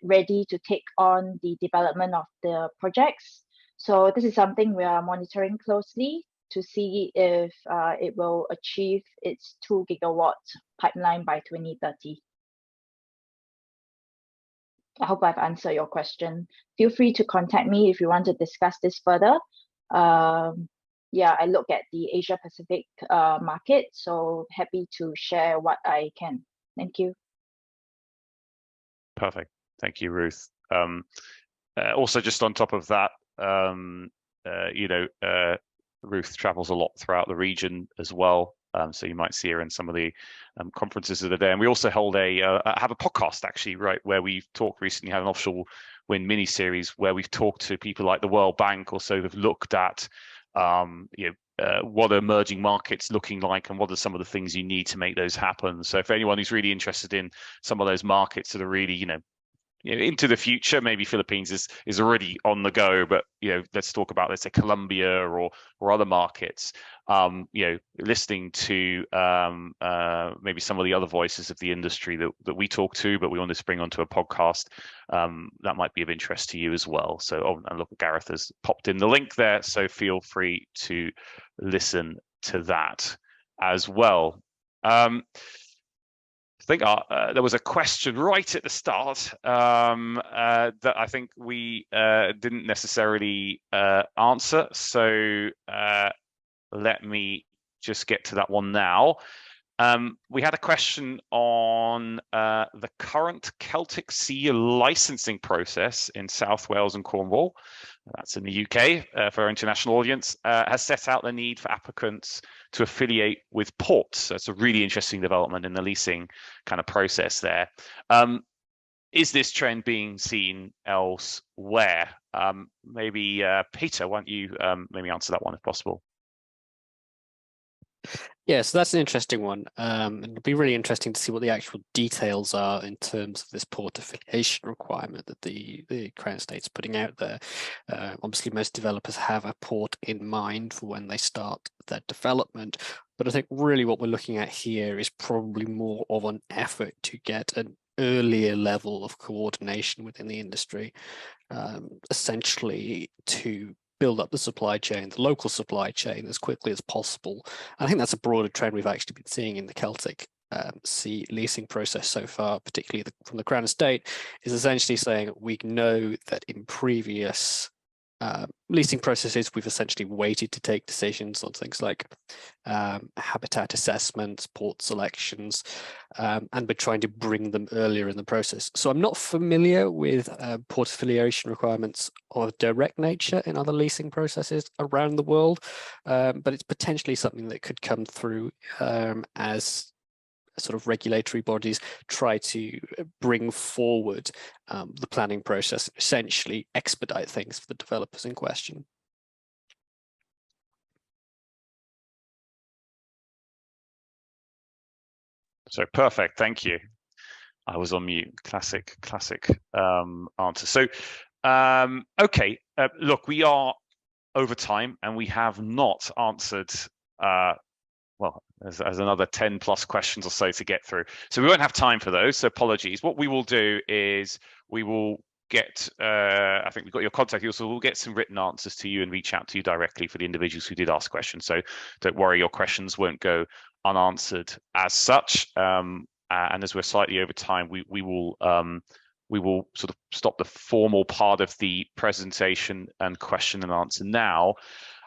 ready to take on the development of the projects. So this is something we are monitoring closely to see if it will achieve its 2 gigawatt pipeline by 2030. I hope I've answered your question. Feel free to contact me if you want to discuss this further. Yeah, I look at the Asia Pacific market, so happy to share what I can. Thank you. Perfect. Thank you, Ruth. Also, just on top of that, Ruth travels a lot throughout the region as well. So you might see her in some of the conferences that are there. And we also hold have a podcast, actually, right, where we've talked recently, had an offshore wind mini series where we've talked to people like the World Bank, also have looked at what are emerging markets looking like and what are some of the things you need to make those happen. So if anyone who's really interested in some of those markets that are really, into the future, maybe Philippines is already on the go, but let's talk about, let's say, Colombia or other markets. Listening to maybe some of the other voices of the industry that we talk to, but we want to bring onto a podcast, that might be of interest to you as well. So, and look, Gareth has popped in the link there, so feel free to listen to that as well. I think there was a question right at the start that I think we didn't necessarily answer. So let me just get to that one now. We had a question on the current Celtic Sea licensing process in South Wales and Cornwall. That's in the UK for our international audience, has set out the need for applicants to affiliate with ports. So it's a really interesting development in the leasing kind of process there. Is this trend being seen elsewhere? Maybe Peter, why don't you maybe answer that one if possible? Yeah, so that's an interesting one. It'll be really interesting to see what the actual details are in terms of this port affiliation requirement that the Crown Estate's putting out there. Obviously, most developers have a port in mind for when they start their development, but I think really what we're looking at here is probably more of an effort to get an earlier level of coordination within the industry, essentially to build up the supply chain, the local supply chain, as quickly as possible. I think that's a broader trend we've actually been seeing in the Celtic Sea leasing process so far, particularly from the Crown Estate, is essentially saying we know that in previous leasing processes, we've essentially waited to take decisions on things like habitat assessments, port selections, and we're trying to bring them earlier in the process. So I'm not familiar with port affiliation requirements of direct nature in other leasing processes around the world, but it's potentially something that could come through as sort of regulatory bodies try to bring forward the planning process, essentially expedite things for the developers in question. So perfect, thank you. I was on mute. Classic answer. So, okay, look, we are over time and we have not answered, well, there's another 10 plus questions or so to get through. So we won't have time for those, so apologies. What we will do is we will get, I think we've got your contact details, so we'll get some written answers to you and reach out to you directly for the individuals who did ask questions. So don't worry, your questions won't go unanswered as such. And as we're slightly over time, we will sort of stop the formal part of the presentation and question and answer now.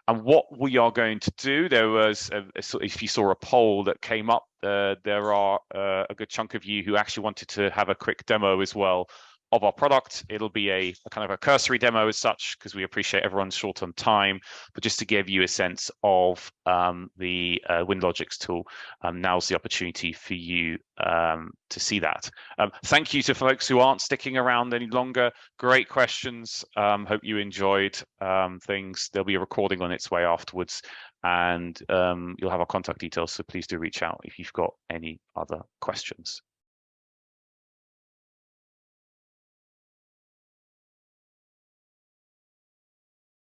And what we are going to do, there was, if you saw a poll that came up, there are a good chunk of you who actually wanted to have a quick demo as well of our product. It'll be a kind of a cursory demo as such, because we appreciate everyone's short on time, but just to give you a sense of the WindLogix tool, now's the opportunity for you to see that. Thank you to folks who aren't sticking around any longer. Great questions. Hope you enjoyed things. There'll be a recording on its way afterwards, and you'll have our contact details, so please do reach out if you've got any other questions.